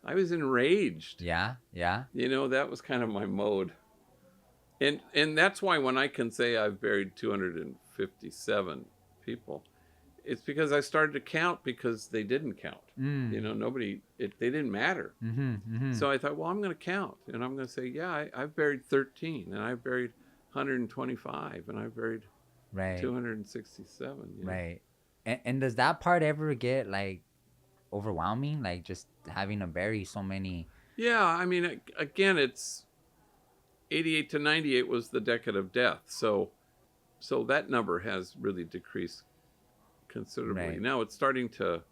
I was enraged. Yeah, yeah. That was kind of my mode. And that's why when I can say I've buried 257 people, it's because I started to count because they didn't count. Mm. They didn't matter. Mm-hmm. Mm-hmm. So I thought, well, I'm going to count, and I'm going to say, yeah, I've buried 13, and I've buried 125, and I've buried Right. 267. Right. And does that part ever get like overwhelming? Like just having to bury so many. Yeah, I mean, again, it's 88 to 98 was the decade of death, so that number has really decreased considerably. Right. Now it's starting to.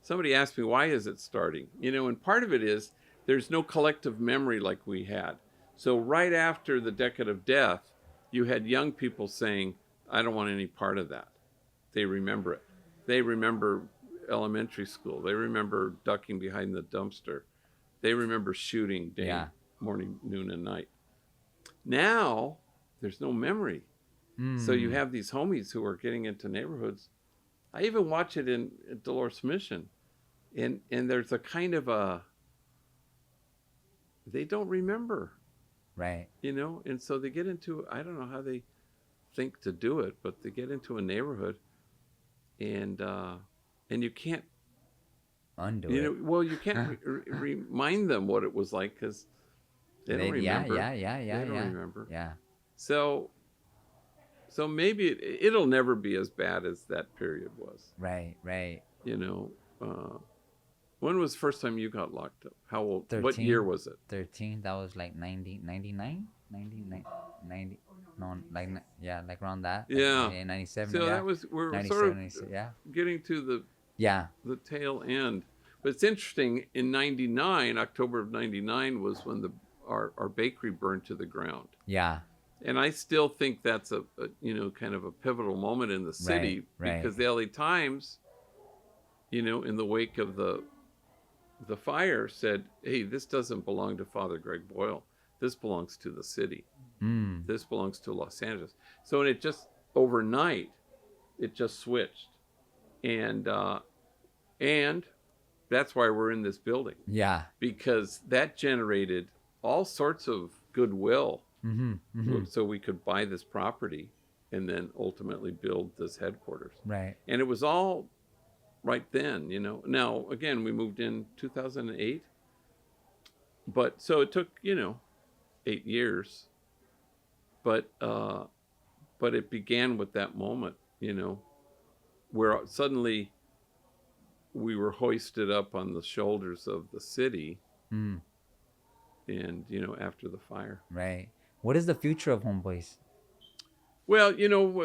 Somebody asked me, why is it starting? And part of it is there's no collective memory like we had. So right after the decade of death, you had young people saying, I don't want any part of that. They remember it. They remember elementary school. They remember ducking behind the dumpster. They remember shooting day, Yeah. morning, noon, and night. Now, there's no memory. So you Mm. have these homies who are getting into neighborhoods. I even watch it in Dolores Mission, and there's a kind of they don't remember, Right. and so they get into, I don't know how they think to do it, but they get into a neighborhood, and you can't, Undo it. well, you can't remind them what it was like because they don't Yeah. remember. Yeah. Yeah. Yeah. They don't Yeah. remember. Yeah. So maybe it'll never be as bad as that period was. Right. Right. You know, when was the first time you got locked up? How old? 13. What year was it? 13. That was like 90, 99? 99, 90. No, like, yeah, like around that. Like, Yeah. 97. So Yeah. that was, we're 97, sort of 96, yeah. getting to Yeah. the tail end. But it's interesting. In '99, October of '99 was when our bakery burned to the ground. Yeah. And I still think that's a kind of a pivotal moment in the city, Right. because the LA Times, in the wake of the fire, said, hey, this doesn't belong to Father Greg Boyle. This belongs to the city. Mm. This belongs to Los Angeles. So, and it just overnight, it just switched, and that's why we're in this building, Yeah. because that generated all sorts of goodwill. Mm-hmm. Mm-hmm. So we could buy this property and then ultimately build this headquarters. Right. And it was all right then. Now, again, we moved in 2008, but so it took 8 years, but it began with that moment, where suddenly we were hoisted up on the shoulders of the city. Mm. And after the fire. Right. What is the future of Homeboys? Well,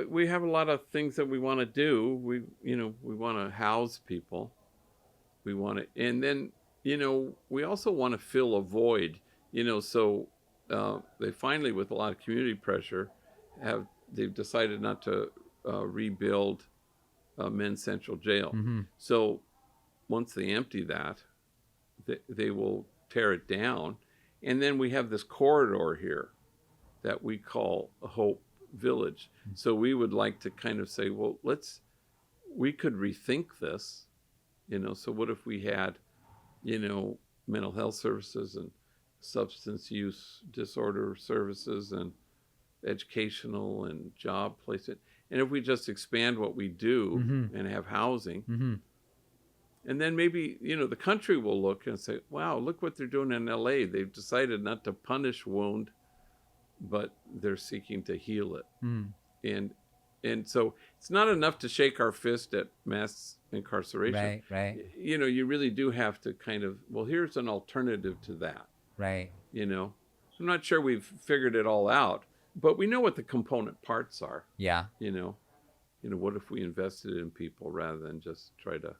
we have a lot of things that we want to do. We want to house people. We want to, and then, we also want to fill a void, so they finally, with a lot of community pressure, they've decided not to rebuild Men's Central Jail. Mm-hmm. So once they empty that, they will tear it down. And then we have this corridor here that we call Hope Village. So we would like to kind of say, well, we could rethink this, so what if we had, mental health services and substance use disorder services and educational and job placement. And if we just expand what we do, Mm-hmm. and have housing, Mm-hmm. and then maybe, the country will look and say, wow, look what they're doing in LA. They've decided not to punish wound, but they're seeking to heal it. Mm. And so it's not enough to shake our fist at mass incarceration. Right. Right. You really do have to kind of, well, here's an alternative to that. Right. I'm not sure we've figured it all out, but we know what the component parts are. Yeah. What if we invested in people rather than just try to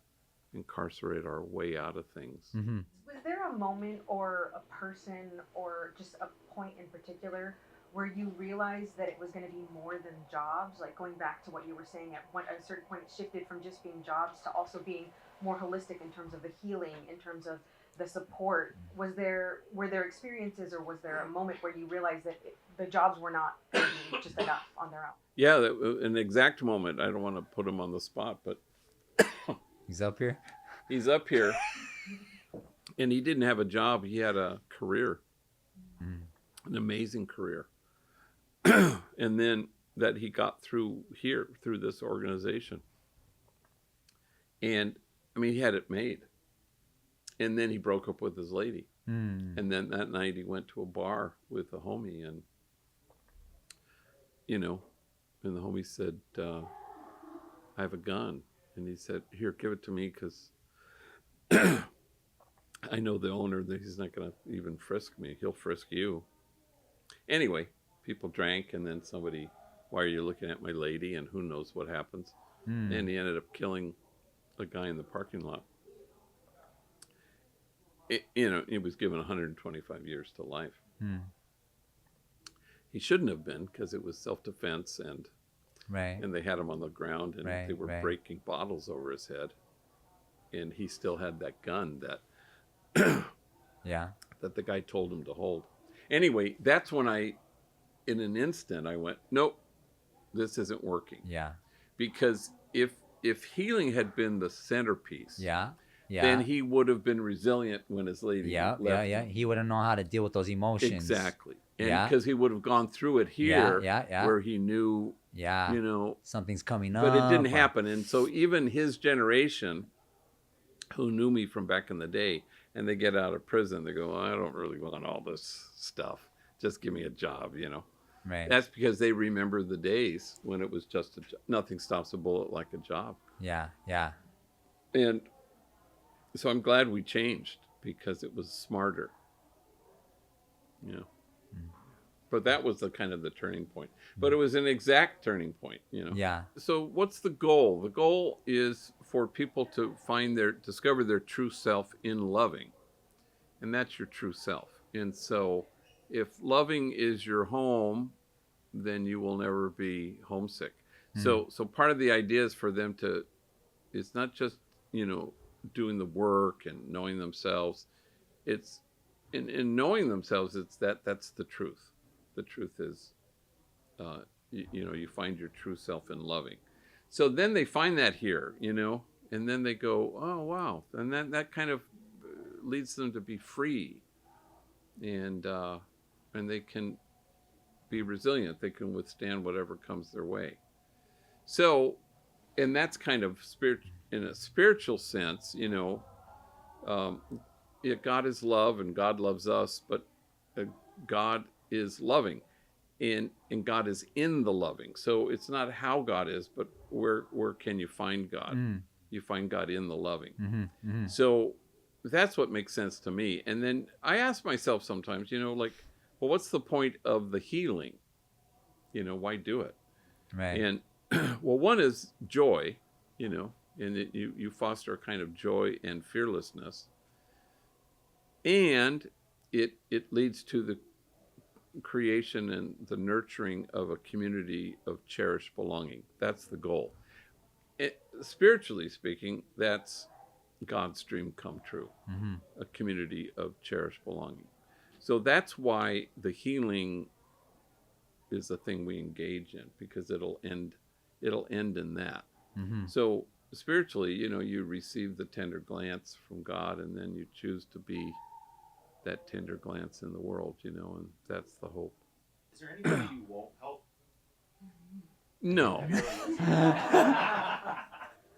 incarcerate our way out of things? Mm-hmm. Was there a moment or a person or just a point in particular where you realized that it was going to be more than jobs? Like going back to what you were saying, at a certain point it shifted from just being jobs to also being more holistic in terms of the healing, in terms of the support. Were there experiences, or was there a moment where you realized that the jobs were not going to be just enough on their own? Yeah, an exact moment. I don't want to put him on the spot, but He's up here. he's up here. And he didn't have a job. He had a career, an amazing career. And then that he got through this organization. And I mean, he had it made. And then he broke up with his lady. And then that night he went to a bar with a homie, and, you know, and the homie said, I have a gun. And he said, here, give it to me, because I know the owner, that he's not going to even frisk me. He'll frisk you. Anyway, people drank, and then somebody, why are you looking at my lady? And who knows what happens. And he ended up killing a guy in the parking lot. He was given 125 years to life. He shouldn't have been, because it was self-defense, and they had him on the ground, and they were breaking bottles over his head, and he still had that gun that that the guy told him to hold. Anyway, that's when in an instant, I went, nope, this isn't working. Because if healing had been the centerpiece, then he would have been resilient when his lady left him. He wouldn't know how to deal with those emotions. Exactly. And because he would have gone through it here, where he knew, you know, something's coming up. But it didn't happen. And so even his generation, who knew me from back in the day, and they get out of prison, they go, I don't really want all this stuff. Just give me a job, you know. That's because they remember the days when it was just nothing stops a bullet like a job. And so I'm glad we changed, because it was smarter. You know. But that was the kind of the turning point. But it was an exact turning point, you know. So what's the goal? The goal is for people to discover their true self in loving. And that's your true self. And so if loving is your home, then you will never be homesick. So part of the idea is for them it's not just, you know, doing the work and knowing themselves. It's in knowing themselves, that's the truth. The truth is, you know, you find your true self in loving. So then they find that here, you know, and then they go, oh, wow. And then that kind of leads them to be free, and they can be resilient. They can withstand whatever comes their way. So, and that's kind of in a spiritual sense, you know, God is love, and God loves us, but God is loving, and God is in the loving. So it's not how God is, but where can you find God? You find God in the loving. So that's what makes sense to me. And then I ask myself sometimes, you know, like, well, what's the point of the healing? You know, why do it? And well, one is joy, you know, and you foster a kind of joy and fearlessness, and it leads to the creation and the nurturing of a community of cherished belonging. That's the goal. Spiritually speaking, that's God's dream come true, a community of cherished belonging. So that's why the healing is the thing we engage in, because it'll end in that. So spiritually, you know, you receive the tender glance from God, and then you choose to be that tender glance in the world, you know, and that's the hope. Is there anybody you won't help? No.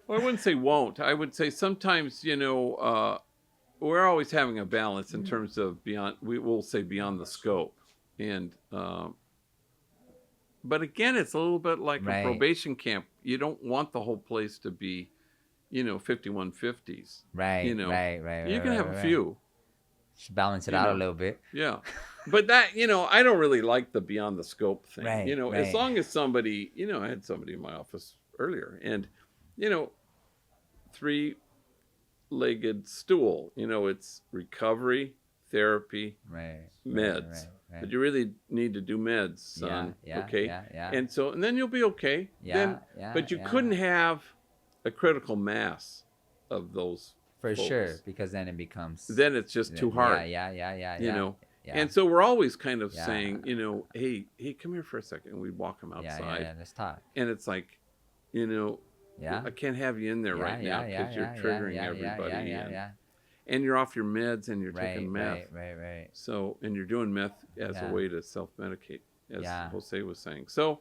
Well, I wouldn't say won't. I would say sometimes, you know, we're always having a balance in terms of we'll say beyond the scope. And, but again, it's a little bit like a probation camp. You don't want the whole place to be, you know, 5150s. You know, you can have a few. Just balance it out a little bit. Yeah. But that, you know, I don't really like the beyond the scope thing. You know, as long as somebody, you know, I had somebody in my office earlier, and, you know, 3-legged stool, you know, it's recovery, therapy, meds. But you really need to do meds, son. Okay? And so, and then you'll be okay. But you couldn't have a critical mass of those. For sure, because then it becomes... Then it's just too hard. You know? And so we're always kind of saying, you know, hey, come here for a second. And we walk them outside. Let's talk. And it's like, you know, I can't have you in there right now because you're triggering everybody. and you're off your meds and you're Right, taking meth. right. So, and you're doing meth as Yeah. a way to self-medicate, as Yeah. Jose was saying. So,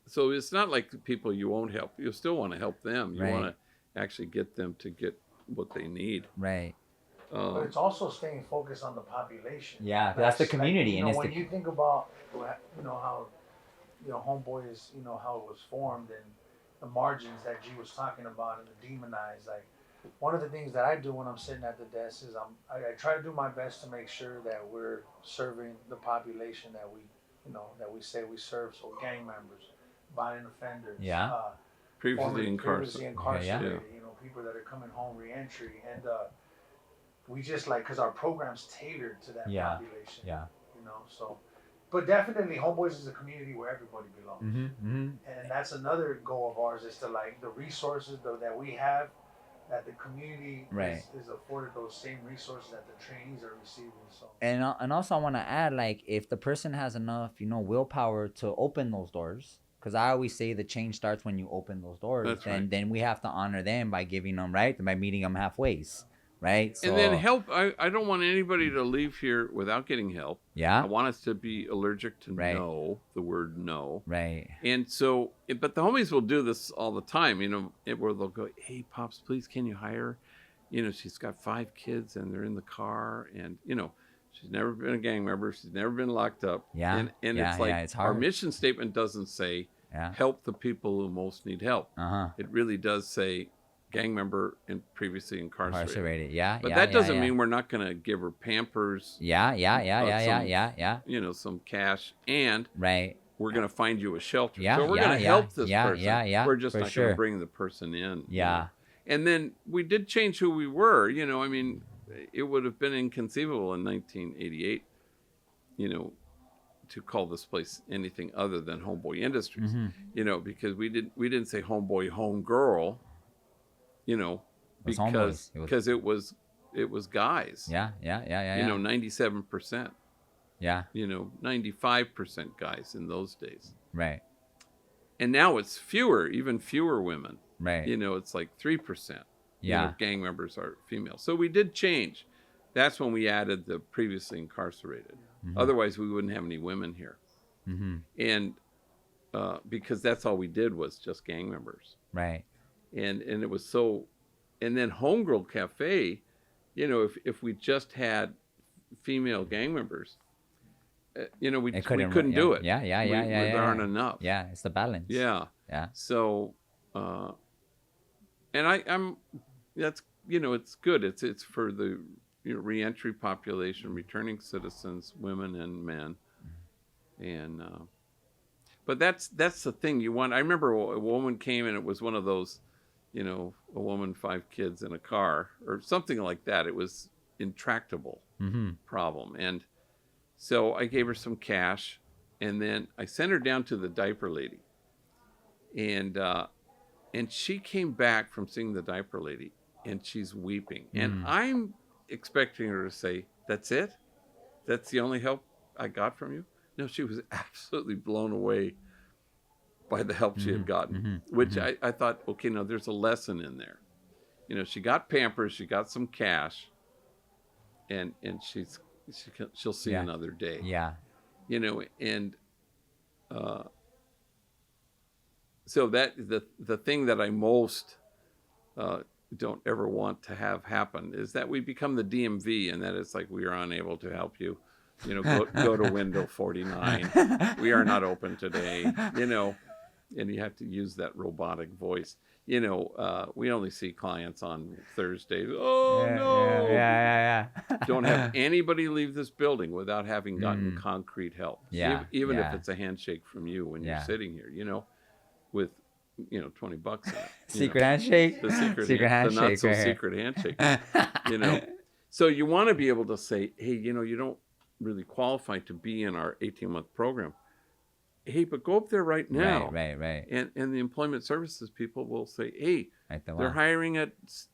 so it's not like the people you won't help. You still want to help them. You Right. want to actually get them to get what they need. Right. But it's also staying focused on the population. Yeah, that's the community, you and know, it's when the you think about, how, Homeboy is, how it was formed and the margins that G was talking about and the demonized. Like, one of the things that I do when I'm sitting at the desk is I try to do my best to make sure that we're serving the population that we say we serve. So gang members, violent offenders, Yeah. Previously previously incarcerated. incarcerated, people that are coming home reentry, and we just because our program's tailored to that Yeah. population. Yeah. So, but definitely Homeboys is a community where everybody belongs. And that's another goal of ours, is to the resources that we have, that the community is afforded those same resources that the trainees are receiving. So, And also I want to add, like, if the person has enough, willpower to open those doors, because I always say the change starts when you open those doors. That's right. Then we have to honor them by giving them, by meeting them halfway, right? So, And then help. I don't want anybody to leave here without getting help. Yeah. I want us to be allergic to no, the word no. Right. And so, but the homies will do this all the time, where they'll go, "Hey, Pops, please, can you hire?" She's got 5 kids and they're in the car, and, she's never been a gang member. She's never been locked up. Yeah. And Yeah, it's like, yeah, it's our hard. mission statement doesn't say, help the people who most need help. It really does say gang member and previously incarcerated. Yeah. But yeah, that yeah, doesn't yeah. mean we're not going to give her Pampers, Yeah. some cash, and Right. we're going to find you a shelter. Yeah, So we're yeah, going to yeah, help this yeah, person. yeah, We're just for not going sure. to bring the person in. Yeah. And then we did change who we were. It would have been inconceivable in 1988, to call this place anything other than Homeboy Industries, because we didn't say Homeboy Homegirl, was homeboys. because it was guys. Yeah. 97%. Yeah. 95% guys in those days. Right. And now it's even fewer women. Right. It's like 3%. Yeah. Gang members are female. So we did change. That's when we added the previously incarcerated. Otherwise, we wouldn't have any women here. And because that's all we did was just gang members. Right. And it was so. And then Homegirl Cafe, if we just had female gang members, we couldn't do it. Yeah. There aren't enough. Yeah, it's the balance. Yeah. Yeah. So, and I'm that's it's good. It's for the reentry population, returning citizens, women and men, and but that's the thing you want. I remember a woman came and it was one of those, a woman, 5 kids in a car or something like that. It was intractable problem, and so I gave her some cash, and then I sent her down to the diaper lady, and she came back from seeing the diaper lady, and she's weeping, and I'm expecting her to say, "That's it? That's the only help I got from you?" No, she was absolutely blown away by the help she had gotten, which I thought, okay, no, there's a lesson in there. She got Pampers, she got some cash, and she'll see another day. Yeah. And so that the thing that I most don't ever want to have happen is that we become the DMV, and that it's like, we are unable to help you. Go to window 49. We are not open today. And you have to use that robotic voice. We only see clients on Thursdays. Oh no! Yeah. Don't have anybody leave this building without having gotten concrete help. Yeah, Even yeah. if it's a handshake from you when you're Yeah. sitting here. With $20 in it. Secret handshake. The secret Secret the not handshake so right here. secret handshake. So you want to be able to say, hey, you don't really qualify to be in our 18-month program. Hey, but go up there right now. Right. And the employment services people will say, hey, Right there. they're hiring at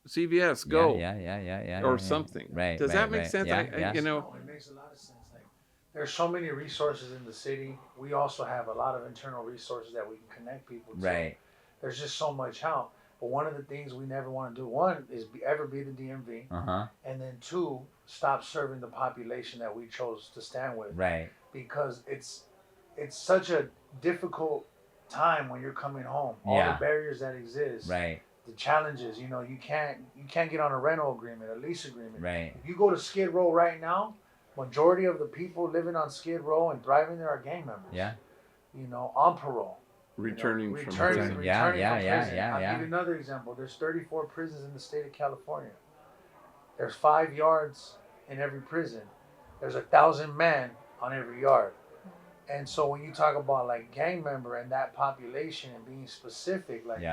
CVS. Go. Yeah. Or something. Right. Does that make sense? Yeah, I- yeah. No, it makes a lot of sense. There's so many resources in the city. We also have a lot of internal resources that we can connect people to. Right. There's just so much help. But one of the things we never want to do, one, is ever be the DMV. And then two, stop serving the population that we chose to stand with. Right. Because it's such a difficult time when you're coming home. All the barriers that exist. Right. The challenges, you know, you can't get on a rental agreement, a lease agreement. Right. If you go to Skid Row right now, majority of the people living on Skid Row and thriving there are gang members. Yeah. You know, on parole. Returning from prison. prison. I'll Yeah. give you another example. There's 34 prisons in the state of California. There's 5 yards in every prison. There's 1,000 men on every yard. And so when you talk about like gang member and that population and being specific, like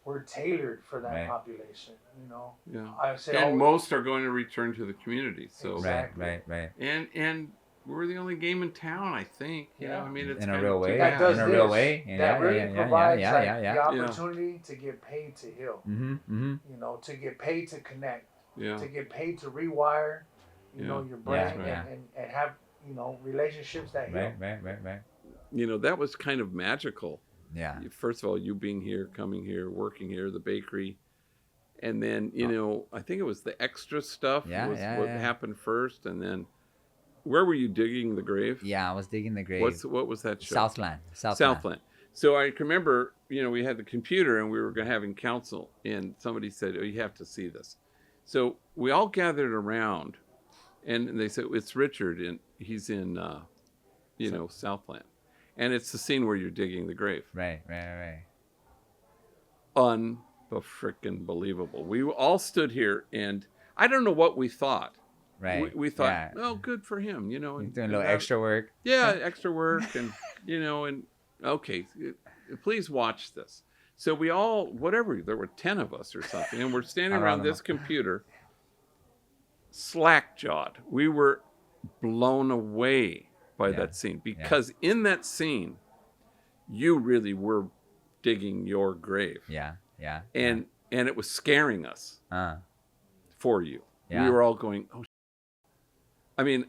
we're tailored for that population, you know. Yeah. I say and most are going to return to the community. So exactly. Right. And we're the only game in town, I think. You know, I mean, it's in a kind real of way. That does in a this. real way. That really provides the opportunity to get paid to heal. Mm-hmm. You know, to get paid to connect. Yeah. To get paid to rewire, you know, your brain and have, you know, relationships that heal. Right. You know, that was kind of magical. Yeah. First of all, you being here, coming here, working here, the bakery. And then, you know, I think it was the extra stuff was what happened first. And then, where were you digging the grave? Yeah, I was digging the grave. What was that show? Southland. So I can remember, you know, we had the computer and we were having council. And somebody said, oh, you have to see this. So we all gathered around. And they said, it's Richard. And he's in, you know, Southland. And it's the scene where you're digging the grave. Right. Unfreaking believable. We all stood here, and I don't know what we thought. Right. We thought, oh, good for him, you know. He's doing a little extra work. Yeah, extra work, and you know, and okay, please watch this. So we all, whatever, there were 10 of us or something, and we're standing around this computer, slack-jawed. We were blown away by that scene, because in that scene you really were digging your grave. And it was scaring us for you. We were all going, oh, I mean,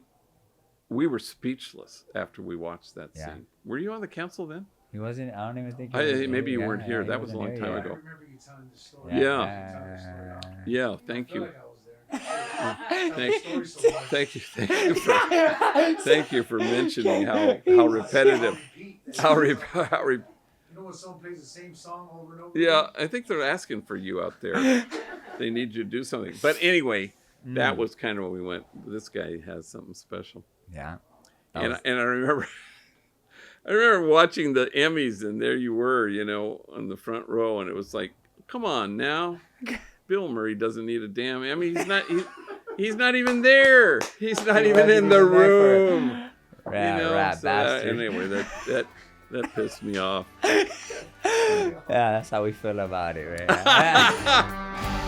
we were speechless after we watched that scene. Were you on the council then? He wasn't. I don't even think. Maybe you weren't here. That was a long time ago. I remember you telling the story. Yeah. Thank you. Thank you for mentioning how repetitive, You know when someone plays the same song over and over? Yeah, I think they're asking for you out there. They need you to do something. But anyway, that was kind of when we went, this guy has something special. Yeah. And I remember watching the Emmys, and there you were, you know, on the front row, and it was like, come on now. Bill Murray doesn't need a damn Emmy. He's not even there. He's not even in the room. You know, anyway, that pissed me off. Yeah, that's how we feel about it, right?